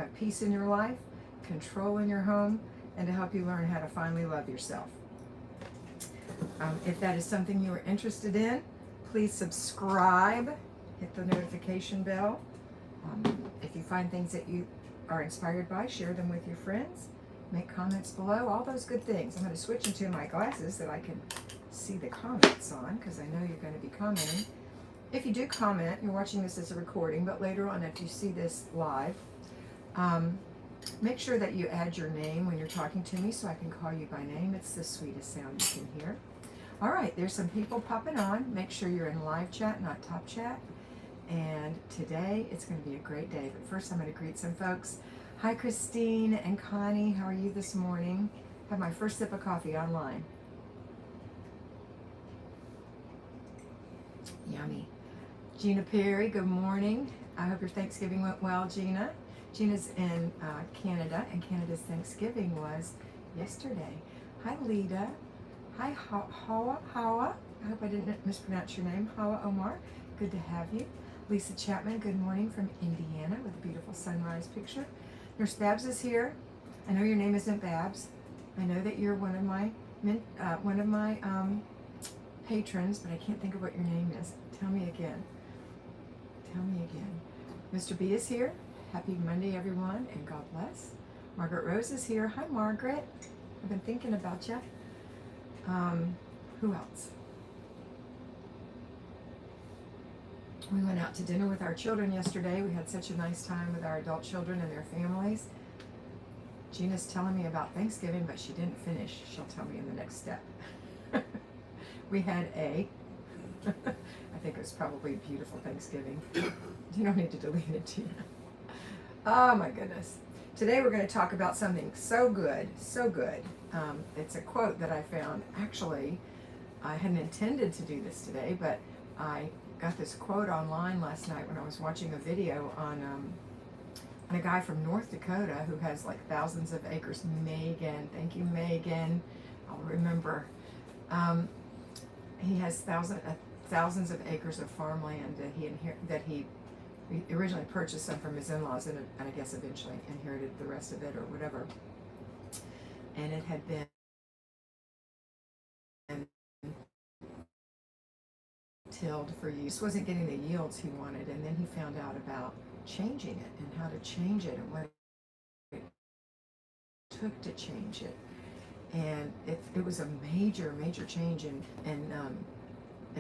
have peace in your life, control in your home, and to help you learn how to finally love yourself. If that is something you are interested in, please subscribe, hit the notification bell. If you find things that you are inspired by, share them with your friends, make comments below, all those good things. I'm going to switch into my glasses that I can see the comments on, because I know you're going to be commenting. If you do comment, you're watching this as a recording, but later on if you see this live, make sure that you add your name when you're talking to me so I can call you by name. It's the sweetest sound you can hear. All right, there's some people popping on. Make sure you're in live chat, not top chat. And today it's going to be a great day. But first I'm going to greet some folks. Hi Christine and Connie, how are you this morning? Have my first sip of coffee online. Yummy. Gina Perry, good morning. I hope your Thanksgiving went well, Gina. Gina's in Canada, and Canada's Thanksgiving was yesterday. Hi Lita. Hi Hawa. I hope I didn't mispronounce your name. Hawa Omar, good to have you. Lisa Chapman, good morning from Indiana with a beautiful sunrise picture. Nurse Babs is here. I know your name isn't Babs. I know that you're one of my patrons, but I can't think of what your name is. Tell me again. Tell me again. Mr. B is here. Happy Monday, everyone, and God bless. Margaret Rose is here. Hi, Margaret. I've been thinking about you. Who else? We went out to dinner with our children yesterday. We had such a nice time with our adult children and their families. Gina's telling me about Thanksgiving, but she didn't finish. She'll tell me in the next step. We had I think it was probably a beautiful Thanksgiving. You don't need to delete it, Gina. Oh my goodness. Today we're going to talk about something so good, so good. It's a quote that I found. Actually, I hadn't intended to do this today, but I got this quote online last night when I was watching a video on a guy from North Dakota who has like thousands of acres. Megan, thank you, Megan. I'll remember. He has thousands of acres of farmland that he originally purchased some from his in-laws and I guess eventually inherited the rest of it or whatever. And it had been tilled for use. Wasn't getting the yields he wanted, and then he found out about changing it and how to change it and what it took to change it. And it was a major change in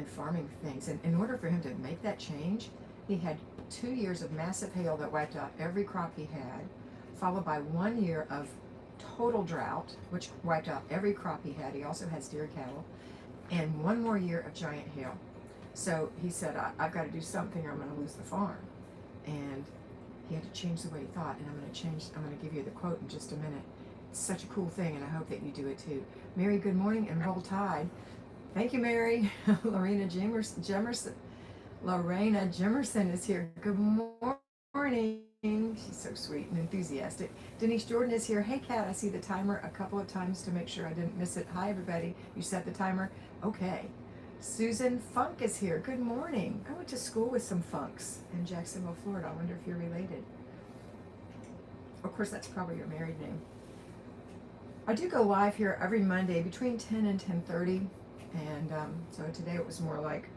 farming things. And in order for him to make that change, he had 2 years of massive hail that wiped out every crop he had, followed by 1 year of total drought, which wiped out every crop he had. He also has deer cattle, and 1 more year of giant hail. So he said, I've got to do something or I'm going to lose the farm. And he had to change the way he thought. And I'm going to give you the quote in just a minute. It's such a cool thing, and I hope that you do it too. Mary, good morning, and roll tide. Thank you, Mary. Lorena Jemerson is here. Good morning. She's so sweet and enthusiastic. Denise Jordan is here. Hey, Kat, I see the timer a couple of times to make sure I didn't miss it. Hi, everybody. You set the timer? Okay. Susan Funk is here. Good morning. I went to school with some Funks in Jacksonville, Florida. I wonder if you're related. Of course, that's probably your married name. I do go live here every Monday between 10 and 10:30, and so today it was more like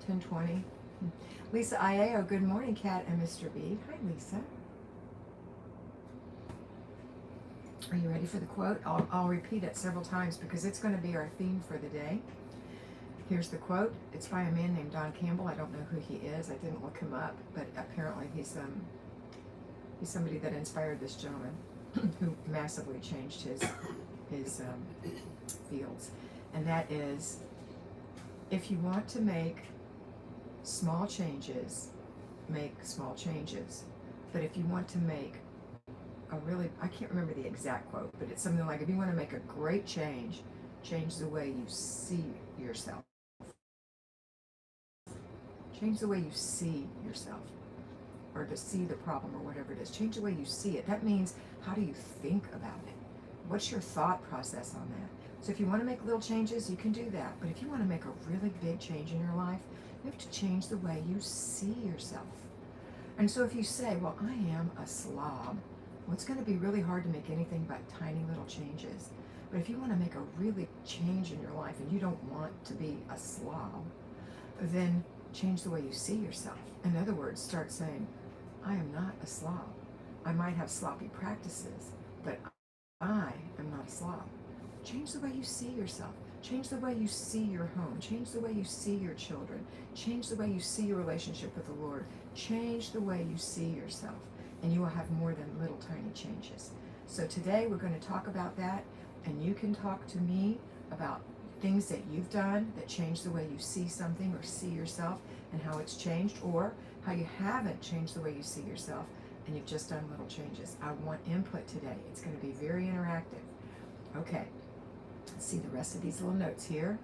10:20. Lisa Iao, good morning, Kat and Mr. B. Hi, Lisa. Are you ready for the quote? I'll repeat it several times because it's going to be our theme for the day. Here's the quote. It's by a man named Don Campbell. I don't know who he is. I didn't look him up, but apparently he's somebody that inspired this gentleman who massively changed his fields. And that is, if you want to make small changes, make small changes. But if you want to make I can't remember the exact quote, but it's something like, if you want to make a great change, change the way you see yourself. Change the way you see yourself, or to see the problem, or whatever it is. Change the way you see it. That means, how do you think about it? What's your thought process on that? So if you want to make little changes, you can do that. But if you want to make a really big change in your life, you have to change the way you see yourself. And so if you say, well, I am a slob, well, it's going to be really hard to make anything but tiny little changes. But if you want to make a really change in your life and you don't want to be a slob, then change the way you see yourself. In other words, start saying, I am not a slob. I might have sloppy practices, but I am not a slob. Change the way you see yourself. Change the way you see your home. Change the way you see your children. Change the way you see your relationship with the Lord. Change the way you see yourself, and you will have more than little tiny changes. So today we're going to talk about that, and you can talk to me about things that you've done that change the way you see something or see yourself and how it's changed, or how you haven't changed the way you see yourself and you've just done little changes. I want input today. It's going to be very interactive. Okay, let's see the rest of these little notes here.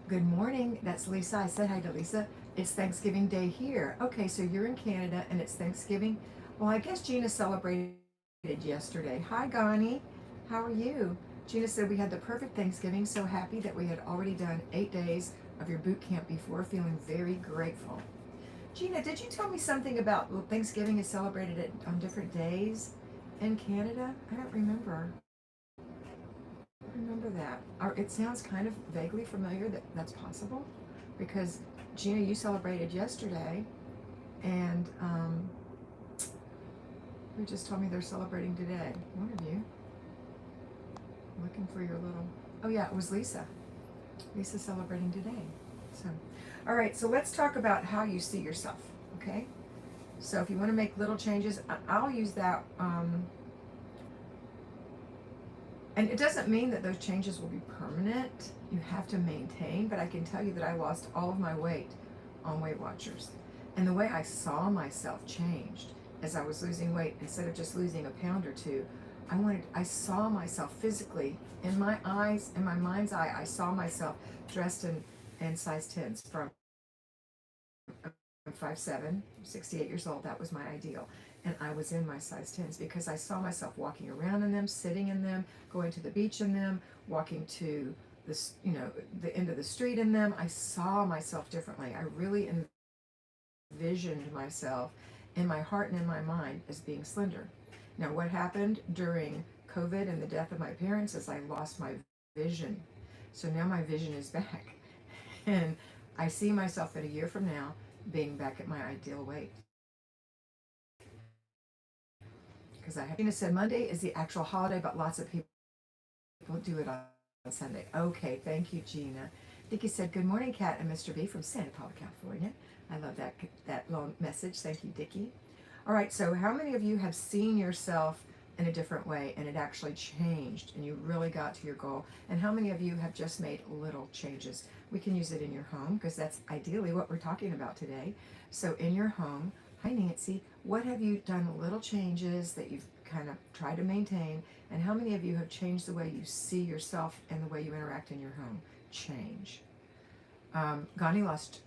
Good morning. That's Lisa. I said hi to Lisa. It's Thanksgiving Day here. Okay, so you're in Canada and it's Thanksgiving. Well, I guess Gina celebrated yesterday. Hi, Gani. How are you? Gina said we had the perfect Thanksgiving. So happy that we had already done 8 days of your boot camp before. Feeling very grateful. Gina, did you tell me something about Thanksgiving is celebrated on different days in Canada? I don't remember. That. It sounds kind of vaguely familiar that that's possible, because Gina, you celebrated yesterday, and who just told me they're celebrating today? One of you. Looking for your little. Oh yeah, it was Lisa. Lisa's celebrating today. So, all right. So let's talk about how you see yourself. Okay. So if you want to make little changes, I'll use that. And it doesn't mean that those changes will be permanent. You have to maintain, but I can tell you that I lost all of my weight on Weight Watchers. And the way I saw myself changed as I was losing weight. Instead of just losing a pound or two, I saw myself physically in my eyes, in my mind's eye. I saw myself dressed in size 10s from 5'7", 68 years old. That was my ideal. And I was in my size 10s because I saw myself walking around in them, sitting in them, going to the beach in them, walking to this, the end of the street in them. I saw myself differently. I really envisioned myself in my heart and in my mind as being slender. Now, what happened during COVID and the death of my parents is I lost my vision. So now my vision is back. And I see myself in a year from now being back at my ideal weight. Because Gina said Monday is the actual holiday, but lots of people do it on Sunday. Okay, thank you, Gina. Dickie said, good morning, Kat and Mr. B from Santa Paula, California. I love that long message. Thank you, Dickie. All right, so how many of you have seen yourself in a different way and it actually changed and you really got to your goal? And how many of you have just made little changes? We can use it in your home because that's ideally what we're talking about today. So in your home, hi Nancy, what have you done little changes that you've kind of tried to maintain? And how many of you have changed the way you see yourself and the way you interact in your home? Change. Gani lost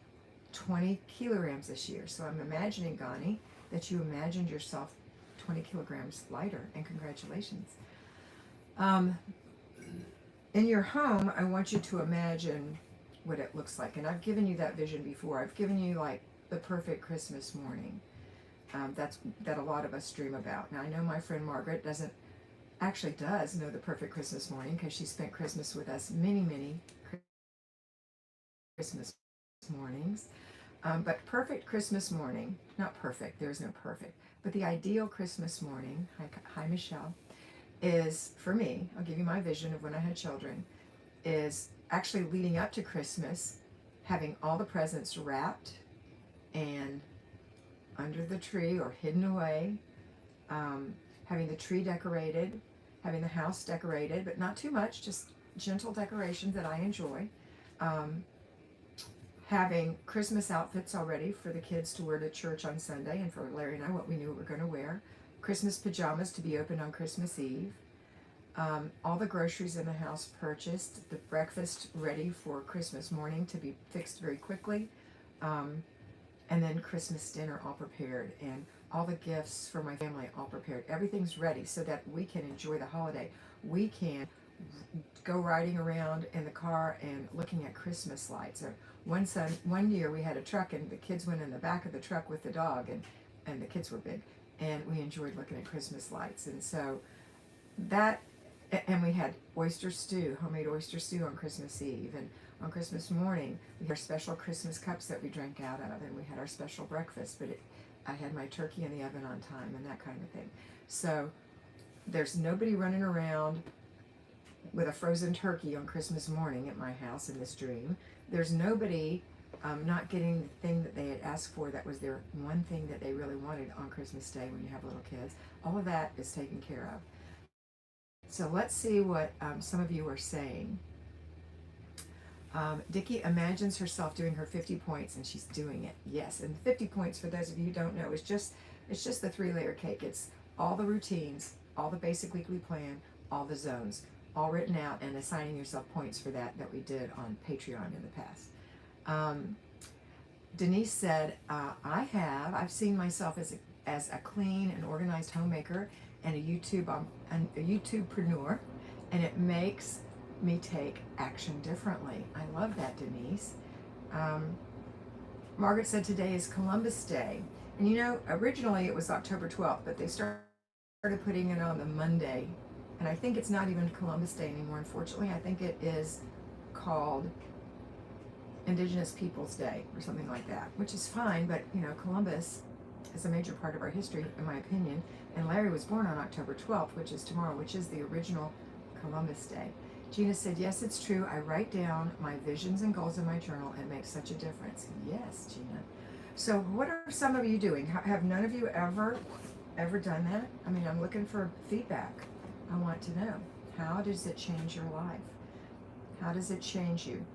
20 kilograms this year. So I'm imagining, Gani, that you imagined yourself 20 kilograms lighter, and congratulations. In your home, I want you to imagine what it looks like. And I've given you that vision before. I've given you like the perfect Christmas morning. That a lot of us dream about. Now I know my friend Margaret does know the perfect Christmas morning because she spent Christmas with us many Christmas mornings. But perfect Christmas morning, not perfect, there's no perfect, but the ideal Christmas morning, hi Michelle, is, for me, I'll give you my vision of when I had children, is actually leading up to Christmas, having all the presents wrapped and under the tree or hidden away, having the tree decorated, having the house decorated, but not too much, just gentle decorations that I enjoy. Having Christmas outfits already for the kids to wear to church on Sunday, and for Larry and I, what we knew we were going to wear. Christmas pajamas to be opened on Christmas Eve. All the groceries in the house purchased. The breakfast ready for Christmas morning to be fixed very quickly. And then Christmas dinner all prepared. And all the gifts for my family all prepared. Everything's ready so that we can enjoy the holiday. We can go riding around in the car and looking at Christmas lights. Or one year we had a truck and the kids went in the back of the truck with the dog, and the kids were big, and we enjoyed looking at Christmas lights. And so that, and we had oyster stew, homemade oyster stew on Christmas Eve, and on Christmas morning we had our special Christmas cups that we drank out of, and we had our special breakfast. But I had my turkey in the oven on time and that kind of thing. So there's nobody running around with a frozen turkey on Christmas morning at my house in this dream. There's nobody not getting the thing that they had asked for that was their one thing that they really wanted on Christmas Day when you have little kids. All of that is taken care of. So let's see what some of you are saying. Dickie imagines herself doing her 50 points, and she's doing it. Yes, and 50 points, for those of you who don't know, is just the 3-layer cake. It's all the routines, all the basic weekly plan, all the zones, all written out, and assigning yourself points for that we did on Patreon in the past. Denise said, I've seen myself as a clean and organized homemaker and a YouTubepreneur, and it makes me take action differently. I love that, Denise. Margaret said today is Columbus Day. And you know, originally it was October 12th, but they started putting it on the Monday. And I think it's not even Columbus Day anymore, unfortunately. I think it is called Indigenous Peoples Day or something like that, which is fine, but you know, Columbus is a major part of our history, in my opinion. And Larry was born on October 12th, which is tomorrow, which is the original Columbus Day. Gina said, yes, it's true. I write down my visions and goals in my journal. It makes such a difference. Yes, Gina. So what are some of you doing? Have none of you ever done that? I mean, I'm looking for feedback. I want to know, how does it change your life? How does it change you?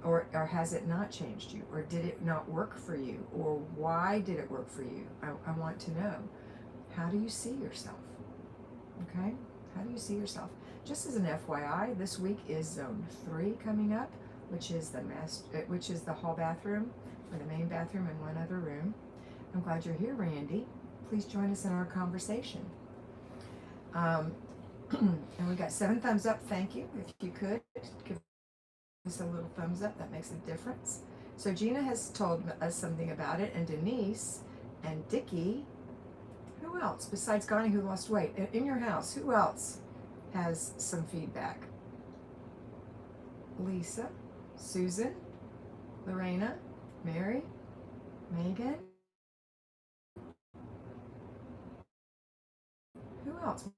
Or has it not changed you? Or did it not work for you? Or why did it work for you? I want to know. How do you see yourself? Okay? How do you see yourself? Just as an FYI, this week is Zone 3 coming up, which is the hall bathroom, or the main bathroom, and one other room. I'm glad you're here, Randy. Please join us in our conversation. And we got 7 thumbs up. Thank you. If you could give us a little thumbs up, that makes a difference. So Gina has told us something about it, and Denise and Dickie. Who else besides Connie, who lost weight in your house? Who else has some feedback? Lisa, Susan, Lorena, Mary, Megan. Who else?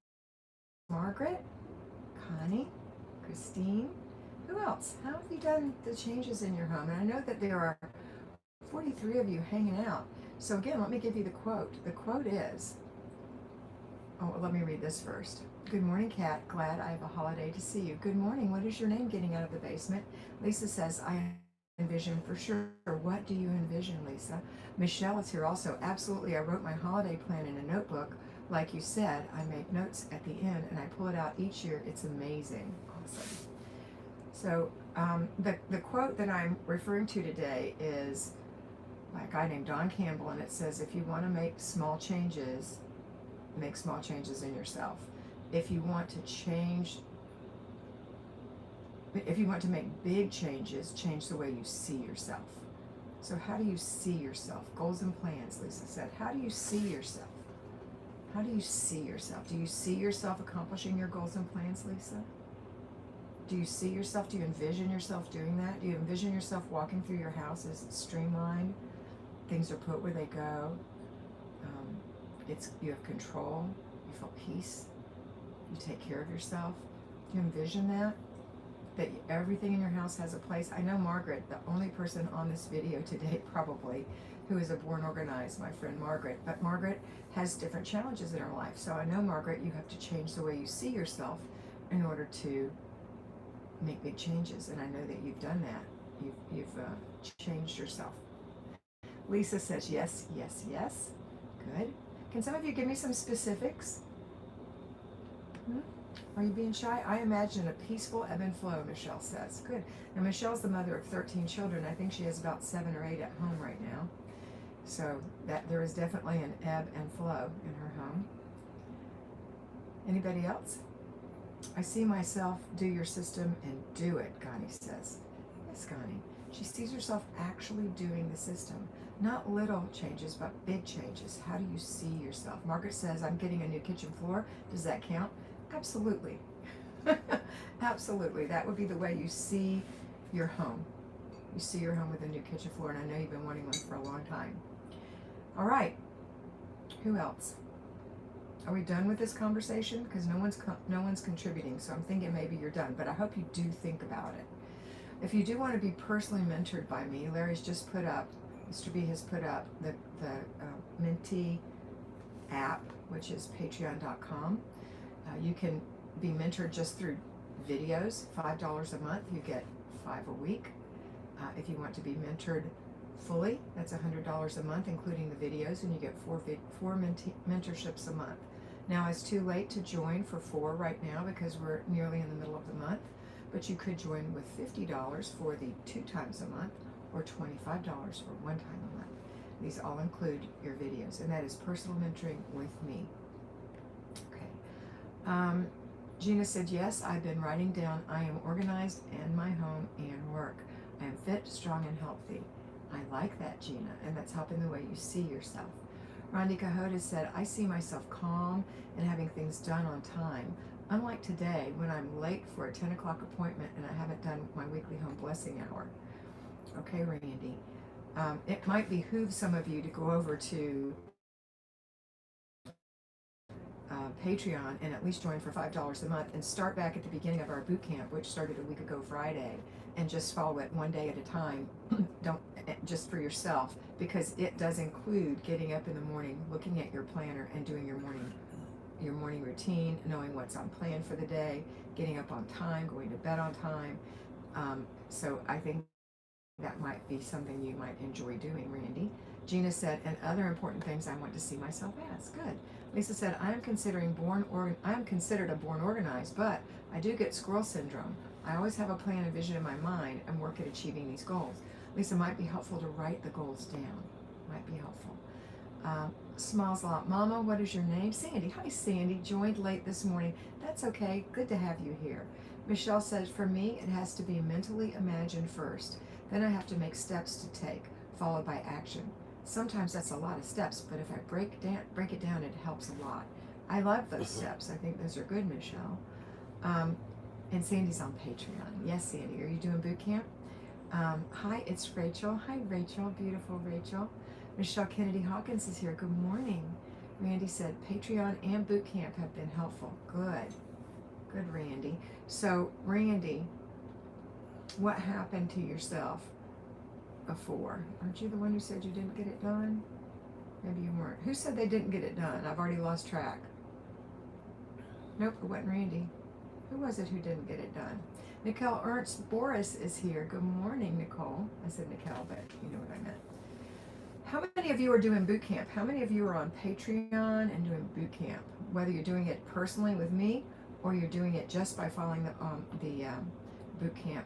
Margaret, Connie, Christine. Who else? How have you done the changes in your home? And I know that there are 43 of you hanging out. So again, let me give you the quote. The quote is, let me read this first. Good morning, Kat. Glad I have a holiday to see you. Good morning. What is your name getting out of the basement? Lisa says, I envision for sure. What do you envision, Lisa? Michelle is here also. Absolutely. I wrote my holiday plan in a notebook. Like you said, I make notes at the end and I pull it out each year. It's amazing. Awesome. So the quote that I'm referring to today is by a guy named Don Campbell, and it says, if you want to make small changes, make small changes in yourself. If you want to make big changes, change the way you see yourself. So how do you see yourself? Goals and plans, Lisa said. How do you see yourself? How do you see yourself? Do you see yourself accomplishing your goals and plans, Lisa? Do you see yourself? Do you envision yourself doing that? Do you envision yourself walking through your house as it's streamlined? Things are put where they go. You have control. You feel peace. You take care of yourself. Do you envision that? That everything in your house has a place? I know Margaret, the only person on this video today probably who is a born organized, my friend Margaret. But Margaret has different challenges in her life. So I know, Margaret, you have to change the way you see yourself in order to make big changes. And I know that you've done that. You've changed yourself. Lisa says yes, yes, yes. Good. Can some of you give me some specifics? Are you being shy? I imagine a peaceful ebb and flow, Michelle says. Good. Now, Michelle's the mother of 13 children. I think she has about 7 or 8 at home right now. So that there is definitely an ebb and flow in her home. Anybody else? I see myself do your system and do it, Connie says. Yes, Connie. She sees herself actually doing the system. Not little changes, but big changes. How do you see yourself? Margaret says, I'm getting a new kitchen floor. Does that count? Absolutely. Absolutely. That would be the way you see your home. You see your home with a new kitchen floor, and I know you've been wanting one for a long time. All right. Who else? Are we done with this conversation? Because no one's contributing, so I'm thinking maybe you're done, but I hope you do think about it. If you do want to be personally mentored by me, Larry's just put up, Mr. B has put up the Menti app, which is patreon.com. You can be mentored just through videos, $5 a month. You get 5 a week. If you want to be mentored fully, that's $100 a month, including the videos, and you get four mentorships a month. Now, it's too late to join for 4 right now because we're nearly in the middle of the month, but you could join with $50 for the 2 times a month or $25 for 1 time a month. These all include your videos, and that is personal mentoring with me. Okay. Gina said, yes, I've been writing down, I am organized in my home and work. I am fit, strong, and healthy. I like that, Gina, and that's helping the way you see yourself. Rondi Cajota said, I see myself calm and having things done on time. Unlike today, when I'm late for a 10 o'clock appointment and I haven't done my weekly home blessing hour. Okay, Randy. It might behoove some of you to go over to Patreon and at least join for $5 a month and start back at the beginning of our boot camp, which started a week ago Friday, and just follow it one day at a time. Don't just for yourself, because it does include getting up in the morning, looking at your planner, and doing your morning routine, knowing what's on plan for the day, getting up on time, going to bed on time. So I think that might be something you might enjoy doing, Randy. Gina said, and other important things I want to see myself as. Good. Lisa said, I am considered a born organized, but I do get squirrel syndrome. I always have a plan and vision in my mind and work at achieving these goals. Lisa, might be helpful to write the goals down. Might be helpful. Smiles a lot. Mama, what is your name? Sandy. Hi, Sandy. Joined late this morning. That's okay. Good to have you here. Michelle says, for me, it has to be mentally imagined first. Then I have to make steps to take, followed by action. Sometimes that's a lot of steps, but if I break it down, it helps a lot. I love those steps. I think those are good, Michelle. And Sandy's on Patreon. Yes, Sandy. Are you doing boot camp? Hi, it's Rachel. Hi, Rachel. Beautiful Rachel. Michelle Kennedy Hawkins is here. Good morning. Randy said Patreon and boot camp have been helpful. Good. Good, Randy. So, Randy, what happened to yourself before? Aren't you the one who said you didn't get it done? Maybe you weren't. Who said they didn't get it done? I've already lost track. Nope, it wasn't Randy. Who was it who didn't get it done? Nicole Ernst Boris is here. Good morning, Nicole. I said Nicole, but you know what I meant. How many of you are doing boot camp? How many of you are on Patreon and doing boot camp? Whether you're doing it personally with me or you're doing it just by following the boot camp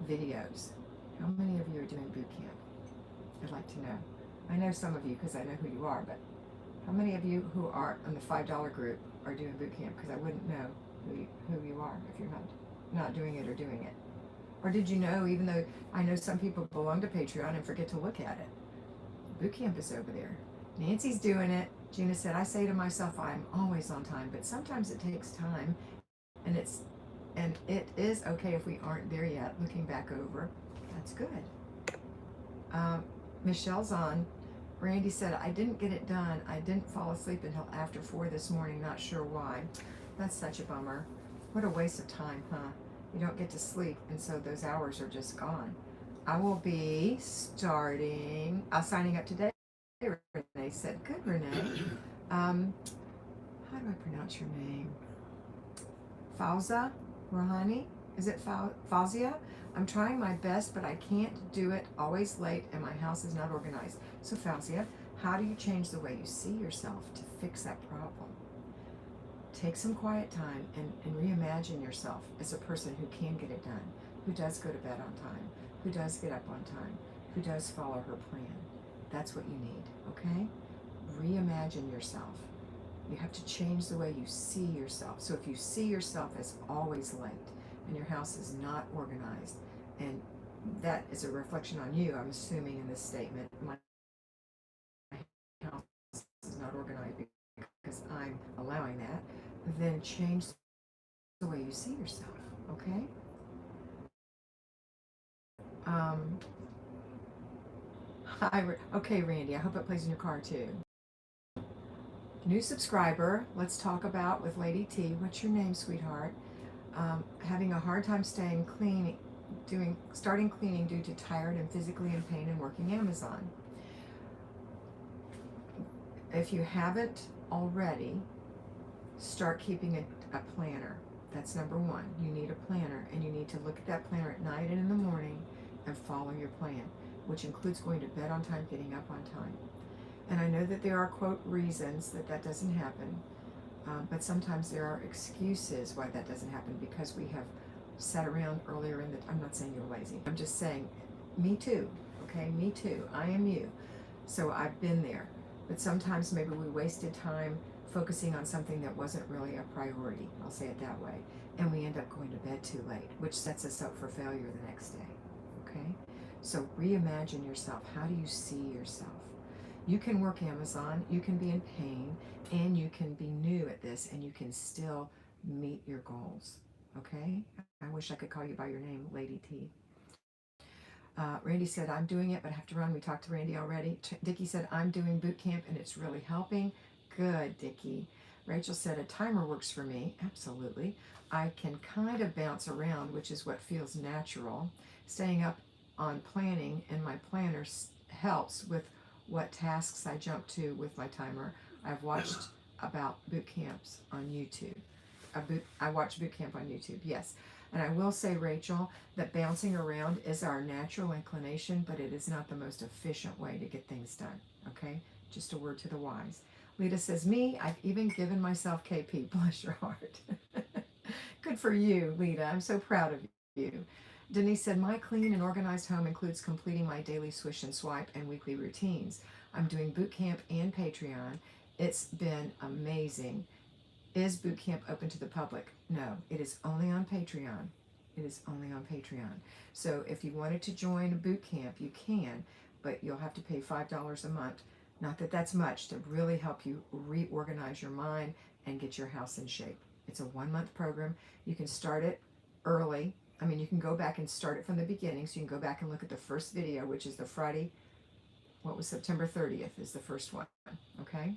videos. How many of you are doing boot camp? I'd like to know. I know some of you because I know who you are, but how many of you who are on the $5 group are doing boot camp? Because I wouldn't know who you are if you're not doing it or doing it. Or did you know, even though I know some people belong to Patreon and forget to look at it? Boot camp is over there. Nancy's doing it. Gina said, I say to myself, I'm always on time, but sometimes it takes time, and it is okay if we aren't there yet. Looking back over, that's good. Michelle's on. Randy said, I didn't get it done. I didn't fall asleep until after 4 this morning. Not sure why. That's such a bummer. What a waste of time, huh? You don't get to sleep, and so those hours are just gone. I will be signing up today. Renee said, good, Renee. How do I pronounce your name? Fauza Rohani? Is it Fauzia? I'm trying my best, but I can't do it. Always late, and my house is not organized. So Fauzia, how do you change the way you see yourself to fix that problem? Take some quiet time and reimagine yourself as a person who can get it done, who does go to bed on time, who does get up on time, who does follow her plan. That's what you need, okay? Reimagine yourself. You have to change the way you see yourself. So if you see yourself as always late and your house is not organized, and that is a reflection on you, I'm assuming in this statement, my house is not organized because I'm allowing that, then change the way you see yourself, okay? Um, okay, Randy, I hope it plays in your car too. New subscriber, let's talk about with Lady T. What's your name, sweetheart? Having a hard time staying clean, starting cleaning due to tired and physically in pain and working Amazon. If you haven't already, start keeping a planner. That's number one. You need a planner, and you need to look at that planner at night and in the morning and follow your plan, which includes going to bed on time, getting up on time. And I know that there are, quote, reasons that that doesn't happen, but sometimes there are excuses why that doesn't happen because we have sat around earlier in the, I'm not saying you're lazy, I'm just saying, me too, okay, me too, I am you. So I've been there. But sometimes maybe we wasted time focusing on something that wasn't really a priority, I'll say it that way, and we end up going to bed too late, which sets us up for failure the next day, okay? So reimagine yourself. How do you see yourself? You can work Amazon, you can be in pain, and you can be new at this, and you can still meet your goals, okay? I wish I could call you by your name, Lady T. Randy said, I'm doing it, but I have to run. We talked to Randy already. Dickie said, I'm doing boot camp, and it's really helping. Good, Dickie. Rachel said, a timer works for me. Absolutely. I can kind of bounce around, which is what feels natural. Staying up on planning, and my planner helps with what tasks I jump to with my timer. I've watched about boot camps on YouTube. I watch boot camp on YouTube, yes. And I will say, Rachel, that bouncing around is our natural inclination, but it is not the most efficient way to get things done, okay? Just a word to the wise. Lita says, me, I've even given myself KP. Bless your heart. Good for you, Lita. I'm so proud of you. Denise said, my clean and organized home includes completing my daily swish and swipe and weekly routines. I'm doing boot camp and Patreon. It's been amazing. Is boot camp open to the public? No, it is only on Patreon. It is only on Patreon. So if you wanted to join boot camp, you can, but you'll have to pay $5 a month. Not that that's much, to really help you reorganize your mind and get your house in shape. It's a 1-month program. You can start it early. I mean, you can go back and start it from the beginning. So you can go back and look at the first video, which is the Friday, what was September 30th is the first one, okay?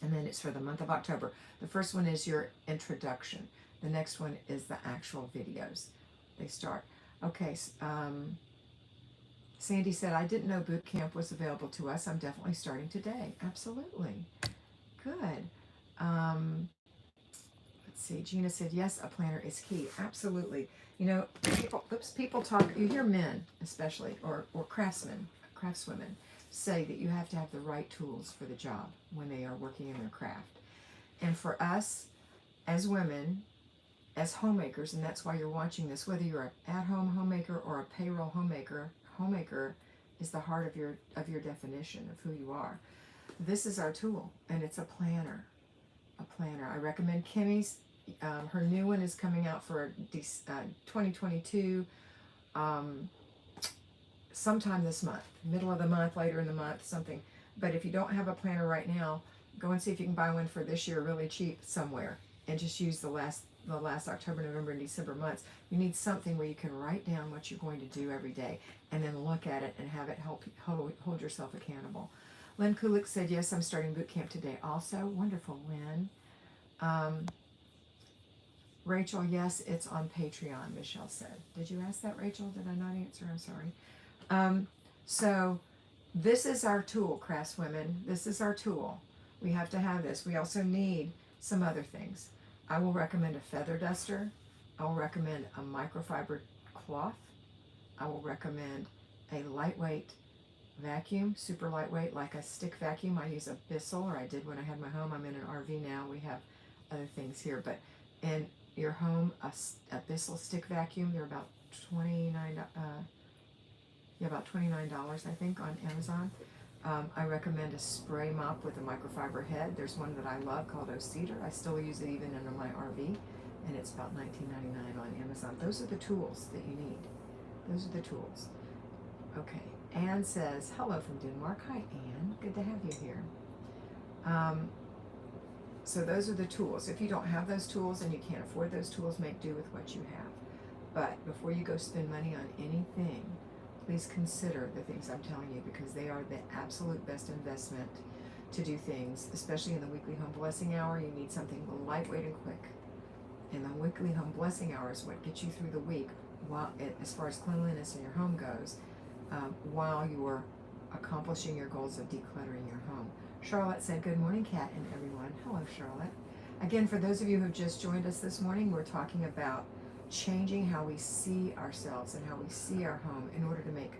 And then it's for the month of October. The first one is your introduction. The next one is the actual videos. They start. Okay, Sandy said, I didn't know boot camp was available to us. I'm definitely starting today. Absolutely. Good. Let's see. Gina said, yes, a planner is key. Absolutely. You know, people talk, you hear men especially, or craftswomen, say that you have to have the right tools for the job when they are working in their craft. And for us as women, as homemakers, and that's why you're watching this, whether you're an at-home homemaker or a payroll homemaker is the heart of your definition of who you are. This is our tool, and it's a planner. A planner. I recommend Kimmy's. Her new one is coming out for 2022. Sometime this month, middle of the month, later in the month, something. But if you don't have a planner right now, go and see if you can buy one for this year really cheap somewhere, and just use the last October, November, and December months. You need something where you can write down what you're going to do every day, and then look at it and have it help hold yourself accountable. Lynn Kulik said, yes, I'm starting boot camp today. Also, wonderful, Lynn. Rachel, yes, it's on Patreon, Michelle said. Did you ask that, Rachel? Did I not answer? I'm sorry. So this is our tool, craftswomen. This is our tool. We have to have this. We also need some other things. I will recommend a feather duster. I will recommend a microfiber cloth. I will recommend a lightweight vacuum, super lightweight, like a stick vacuum. I use a Bissell, or I did when I had my home. I'm in an RV now. We have other things here, but in your home, a Bissell stick vacuum, they're about $29, I think, on Amazon. I recommend a spray mop with a microfiber head. There's one that I love called Cedar. I still use it even in my RV, and it's about $19.99 on Amazon. Those are the tools that you need. Those are the tools. Okay, Anne says, hello from Denmark. Hi, Anne. Good to have you here. So those are the tools. If you don't have those tools and you can't afford those tools, make do with what you have. But before you go spend money on anything, please consider the things I'm telling you, because they are the absolute best investment to do things, especially in the weekly home blessing hour. You need something lightweight and quick. And the weekly home blessing hour is what gets you through the week, while as far as cleanliness in your home goes, while you're accomplishing your goals of decluttering your home. Charlotte said, good morning, Kat and everyone. Hello, Charlotte. Again, for those of you who just joined us this morning, we're talking about changing how we see ourselves and how we see our home in order to make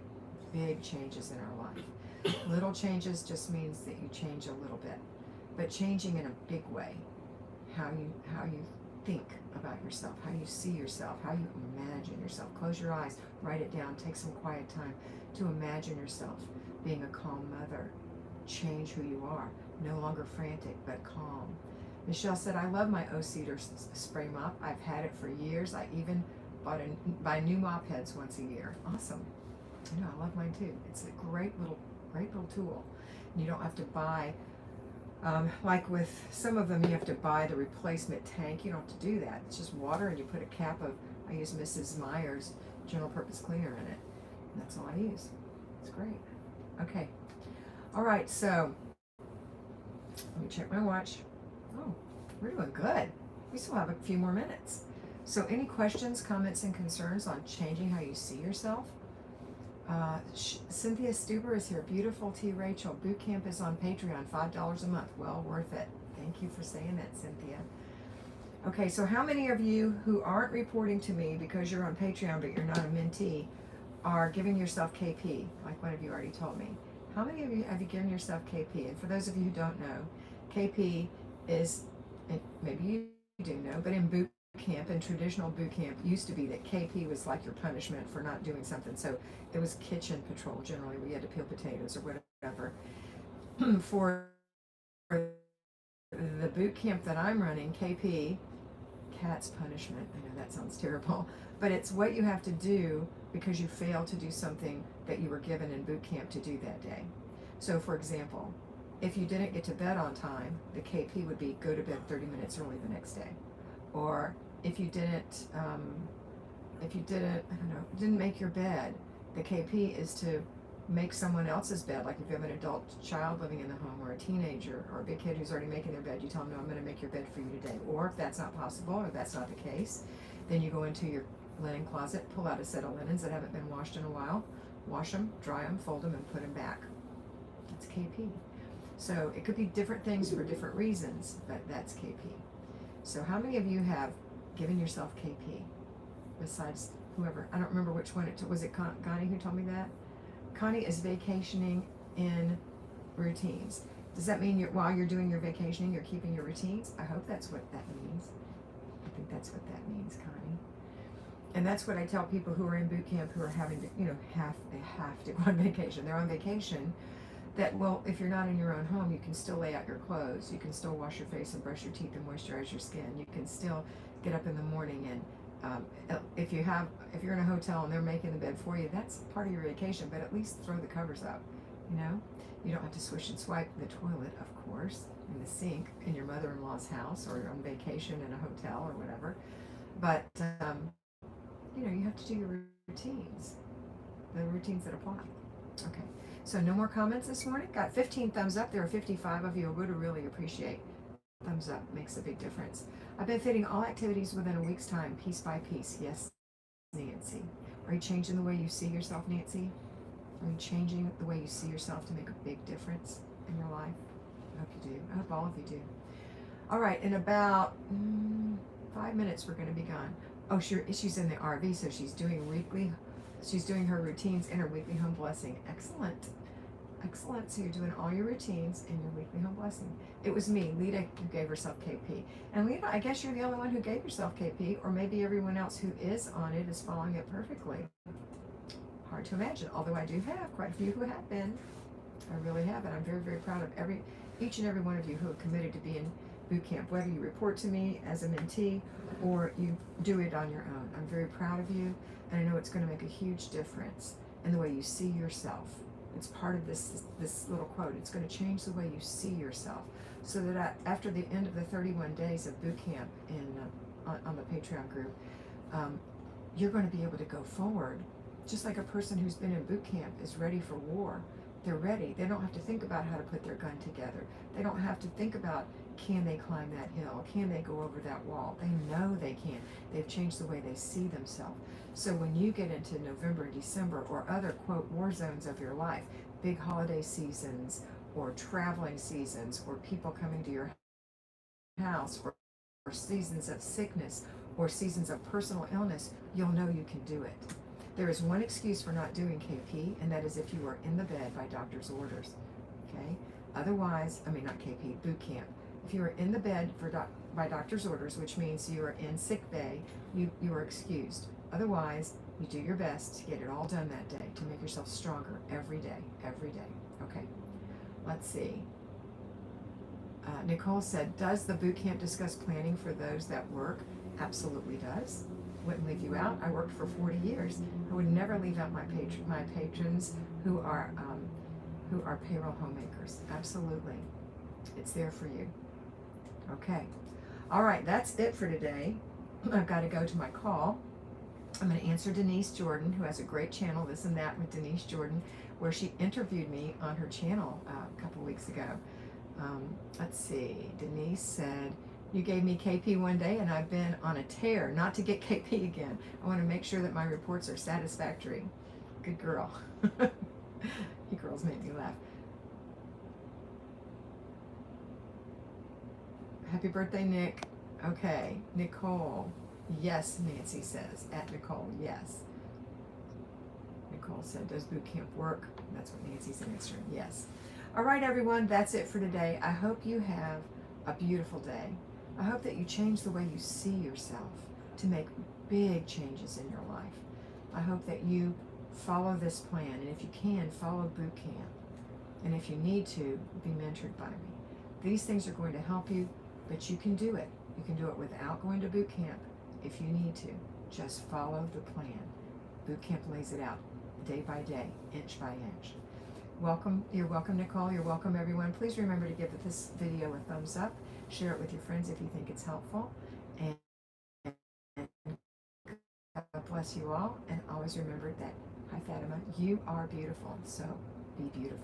big changes in our life. Little changes just means that you change a little bit, but changing in a big way, how you think about yourself, how you see yourself, how you imagine yourself. Close your eyes, write it down, take some quiet time to imagine yourself being a calm mother. Change who you are, no longer frantic, but calm. Michelle said, I love my Cedar spray mop. I've had it for years. I even buy new mop heads once a year. Awesome. I know, I love mine too. It's a great little tool. And you don't have to buy, like with some of them, you have to buy the replacement tank. You don't have to do that. It's just water, and you put a cap of, I use Mrs. Meyer's general purpose cleaner in it. And that's all I use. It's great. Okay. All right, so let me check my watch. Oh, we're doing good. We still have a few more minutes. So any questions, comments, and concerns on changing how you see yourself? Cynthia Stuber is here. Beautiful T. Rachel. Boot camp is on Patreon, $5 a month. Well worth it. Thank you for saying that, Cynthia. Okay, so how many of you who aren't reporting to me because you're on Patreon but you're not a mentee are giving yourself KP, like one of you already told me? How many of you have you given yourself KP? And for those of you who don't know, KP is, and maybe you do know, but in boot camp, in traditional boot camp, used to be that KP was like your punishment for not doing something. So it was kitchen patrol generally, where you had to peel potatoes or whatever. For the boot camp that I'm running, KP, cat's punishment. I know that sounds terrible, but it's what you have to do because you failed to do something that you were given in boot camp to do that day. So for example, if you didn't get to bed on time, the KP would be go to bed 30 minutes early the next day. Or if you didn't, didn't make your bed, the KP is to make someone else's bed. Like if you have an adult child living in the home, or a teenager, or a big kid who's already making their bed, you tell them, no, I'm going to make your bed for you today. Or if that's not possible, or if that's not the case, then you go into your linen closet, pull out a set of linens that haven't been washed in a while, wash them, dry them, fold them, and put them back. That's KP. So it could be different things for different reasons, but that's KP. So how many of you have given yourself KP besides whoever? I don't remember which one it was. It Connie who told me that? Connie is vacationing in routines. Does that mean while you're doing your vacationing, you're keeping your routines? I hope that's what that means. I think that's what that means, Connie. And that's what I tell people who are in boot camp who are having to, they have to go on vacation. They're on vacation. That, well, if you're not in your own home, you can still lay out your clothes. You can still wash your face and brush your teeth and moisturize your skin. You can still get up in the morning and if you're in a hotel and they're making the bed for you, that's part of your vacation, but at least throw the covers up, You don't have to swish and swipe the toilet, of course, in the sink in your mother-in-law's house or on vacation in a hotel or whatever. But, you have to do your routines, the routines that apply. Okay, so no more comments this morning. Got 15 thumbs up. There are 55 of you. I would really appreciate thumbs up. Makes a big difference. I've been fitting all activities within a week's time, piece by piece. Yes, Nancy. Are you changing the way you see yourself, Nancy? Are you changing the way you see yourself to make a big difference in your life? I hope you do. I hope all of you do. All right, in about 5 minutes, we're going to be gone. Oh, sure. She's in the RV, so she's doing her routines in her weekly home blessing. Excellent. Excellent. So you're doing all your routines in your weekly home blessing. It was me, Lita, who gave herself KP. And Lita, I guess you're the only one who gave yourself KP, or maybe everyone else who is on it is following it perfectly. Hard to imagine, although I do have quite a few who have been. I really have, and I'm very, very proud of each and every one of you who are committed to be in boot camp, whether you report to me as a mentee or you do it on your own. I'm very proud of you, and I know it's going to make a huge difference in the way you see yourself. It's part of this little quote. It's going to change the way you see yourself, so that after the end of the 31 days of boot camp on the Patreon group, you're going to be able to go forward, just like a person who's been in boot camp is ready for war. They're ready. They don't have to think about how to put their gun together. They don't have to think about, can they climb that hill? Can they go over that wall? They know they can. They've changed the way they see themselves. So when you get into November, December, or other, quote, war zones of your life, big holiday seasons, or traveling seasons, or people coming to your house, or seasons of sickness, or seasons of personal illness, you'll know you can do it. There is one excuse for not doing KP, and that is if you are in the bed by doctor's orders. Okay? Otherwise, not KP, boot camp. If you are in the bed by doctor's orders, which means you are in sick bay, you are excused. Otherwise, you do your best to get it all done that day, to make yourself stronger every day, every day. Okay? Let's see. Nicole said, does the boot camp discuss planning for those that work? Absolutely does. Wouldn't leave you out. I worked for 40 years. I would never leave out my patrons who are payroll homemakers. Absolutely. It's there for you. Okay. All right, that's it for today. I've got to go to my call. I'm going to answer Denise Jordan, who has a great channel, This and That with Denise Jordan, where she interviewed me on her channel a couple weeks ago. Let's see. Denise said, you gave me KP one day and I've been on a tear not to get KP again. I want to make sure that my reports are satisfactory. Good girl. You girls make me laugh. Happy birthday, Nick. Okay, Nicole. Yes, Nancy says. At Nicole, yes. Nicole said, does boot camp work? That's what Nancy's answering. Yes. All right, everyone, that's it for today. I hope you have a beautiful day. I hope that you change the way you see yourself to make big changes in your life. I hope that you follow this plan, and if you can, follow boot camp. And if you need to, be mentored by me. These things are going to help you, but you can do it. You can do it without going to boot camp if you need to. Just follow the plan. Boot camp lays it out day by day, inch by inch. Welcome. You're welcome, Nicole. You're welcome, everyone. Please remember to give this video a thumbs up. Share it with your friends if you think it's helpful. And God bless you all. And always remember that, hi Fatima, you are beautiful. So be beautiful.